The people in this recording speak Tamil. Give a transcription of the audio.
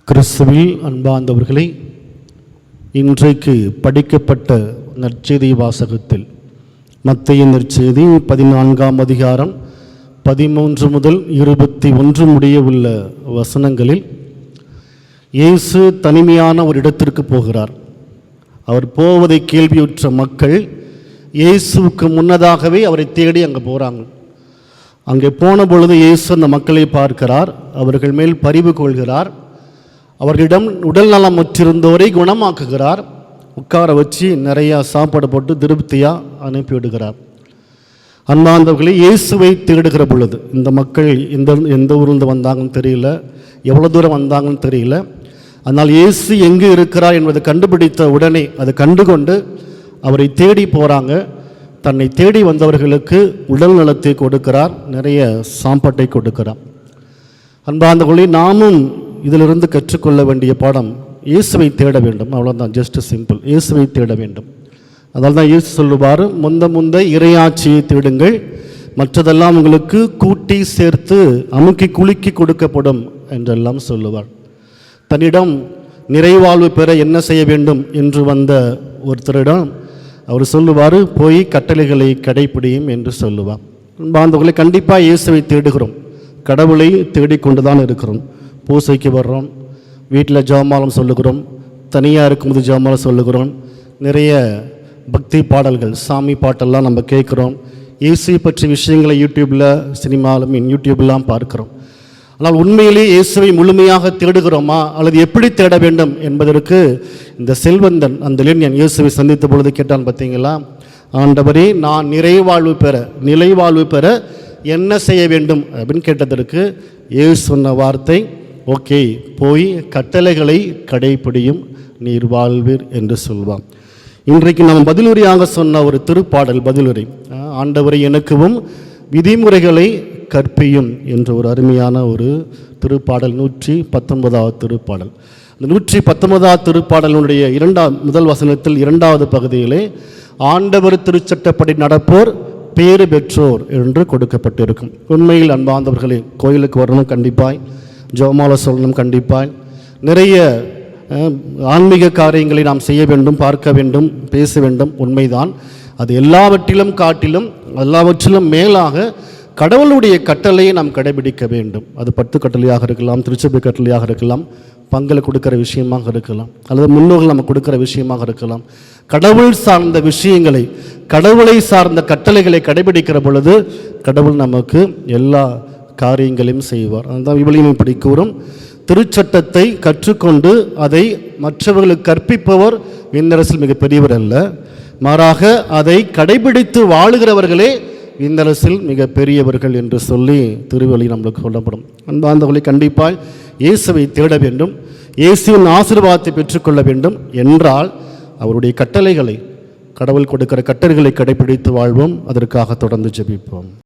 கிறிஸ்துவில் அன்பார்ந்தவர்களே, இன்றைக்கு படிக்கப்பட்ட நற்செய்தி வாசகத்தில் மத்தேயு நற்செய்தி 14ஆம் அதிகாரம் 13 முதல் 21 முடிய உள்ள வசனங்களில் இயேசு தனிமையான ஒரு இடத்திற்கு போகிறார். அவர் போவதை கேள்வியுற்ற மக்கள் இயேசுவுக்கு முன்னதாகவே அவரை தேடி அங்கே போகிறாங்க. அங்கே போன பொழுது இயேசு அந்த மக்களை பார்க்கிறார், அவர்கள் மேல் பரிவு கொள்கிறார், அவர்களிடம் உடல் நலமற்றிருந்தோரை குணமாக்குகிறார், உட்கார வச்சு நிறையா சாப்பாடு போட்டு திருப்தியாக அனுப்பிவிடுகிறார். அன்பார்ந்தவர்களே, இயேசுவை தேடுகிற பொழுது இந்த மக்கள் எந்த ஊர்லேருந்து வந்தாங்கன்னு தெரியல, எவ்வளோ தூரம் வந்தாங்கன்னு தெரியல. அதனால் இயேசு எங்கே இருக்கிறார் என்பதை கண்டுபிடித்த உடனே அதை கண்டுகொண்டு அவரை தேடி போகிறாங்க. தன்னை தேடி வந்தவர்களுக்கு உடல் நலத்தை கொடுக்கிறார், நிறைய சாப்பாட்டை கொடுக்கிறார். அன்பார்ந்தவர்களே, நாமும் இதிலிருந்து கற்றுக்கொள்ள வேண்டிய பாடம் இயேசுவை தேட வேண்டும். அவ்வளோதான், ஜஸ்ட் சிம்பிள். இயேசுவை தேட வேண்டும். அதனால தான் இயேசு சொல்லுவார், முந்த இறையாட்சியை தேடுங்கள், மற்றதெல்லாம் உங்களுக்கு கூட்டி சேர்த்து அமுக்கி குலுக்கி கொடுக்கப்படும் என்றெல்லாம் சொல்லுவார். தன்னிடம் நிறைவாழ்வு பெற என்ன செய்ய வேண்டும் என்று வந்த ஒருத்தரிடம் அவர் சொல்லுவார், போய் கட்டளைகளை கடைப்பிடியும் என்று சொல்லுவார். பாந்தவர்களை கண்டிப்பாக இயேசுவை தேடுகிறோம், கடவுளை தேடிக்கொண்டு தான் இருக்கிறோம். பூசைக்கு வர்றோம், வீட்டில் ஜெபமாலம் சொல்லுகிறோம், தனியாக இருக்கும்போது ஜெபமாலம் சொல்லுகிறோம், நிறைய பக்தி பாடல்கள் சாமி பாட்டெல்லாம் நம்ம கேட்குறோம், இயேசு பற்றி விஷயங்களை யூடியூப்லாம் பார்க்குறோம். ஆனால் உண்மையிலேயே இயேசுவை முழுமையாக தேடுகிறோமா அல்லது எப்படி தேட வேண்டும் என்பதற்கு இந்த செல்வந்தன் அந்த இளைஞன் இயேசுவை சந்தித்த பொழுது கேட்டான் பார்த்தீங்களா, ஆண்டவரே, நான் நிலைவாழ்வு பெற என்ன செய்ய வேண்டும் அப்படின்னு கேட்டதற்கு இயேசு சொன்ன வார்த்தை, ஓகே, போய் கட்டளைகளை கடைப்பிடியும், நீர் வாழ்வீர் என்று சொல்வான். இன்றைக்கு நம்ம பதிலுரையாக சொன்ன ஒரு திருப்பாடல் பதிலுரை, ஆண்டவரை எனக்குவும் விதிமுறைகளை கற்பியும் என்ற ஒரு அருமையான ஒரு திருப்பாடல், 119வது திருப்பாடல். இந்த 119வது திருப்பாடலுடைய முதல் வசனத்தில் 2வது பகுதியிலே ஆண்டவர் திருச்சட்டப்படி நடப்போர் பேறு பெற்றோர் என்று கொடுக்கப்பட்டிருக்கும். உண்மையில் அன்பார்ந்தவர்களே, கோயிலுக்கு வரணும் கண்டிப்பாய், ஜெபமாலை சொல்லணும் கண்டிப்பாய், நிறைய ஆன்மீக காரியங்களை நாம் செய்ய வேண்டும், பார்க்க வேண்டும், பேச வேண்டும், உண்மைதான். அது எல்லாவற்றிலும் மேலாக கடவுளுடைய கட்டளையை நாம் கடைபிடிக்க வேண்டும். அது 10 கட்டளையாக இருக்கலாம், திருச்சபை கட்டளையாக இருக்கலாம், பங்களை கொடுக்கிற விஷயமாக இருக்கலாம், அல்லது முன்னோர்கள் நம்ம கொடுக்கிற விஷயமாக இருக்கலாம். கடவுள் சார்ந்த விஷயங்களை, கடவுளை சார்ந்த கட்டளைகளை கடைபிடிக்கிற பொழுது கடவுள் நமக்கு எல்லா காரியங்களையும் செய்வார். அதுதான் விவிலியம் இப்படி கூறும், திருச்சட்டத்தை கற்றுக்கொண்டு அதை மற்றவர்களுக்கு கற்பிப்பவர் விண்ணரசில் மிக பெரியவர் அல்ல, மாறாக அதை கடைபிடித்து வாழுகிறவர்களே விண்ணரசில் மிக பெரியவர்கள் என்று சொல்லி திருவழி நம்மளுக்கு சொல்லப்படும். அன்பார்ந்தவர்களை கண்டிப்பாக இயேசுவை தேட வேண்டும், இயேசுவின் ஆசீர்வாதத்தை பெற்றுக்கொள்ள வேண்டும் என்றால் அவருடைய கட்டளைகளை, கடவுள் கொடுக்கிற கட்டளைகளை கடைபிடித்து வாழ்வோம். அதற்காக தொடர்ந்து ஜெபிப்போம்.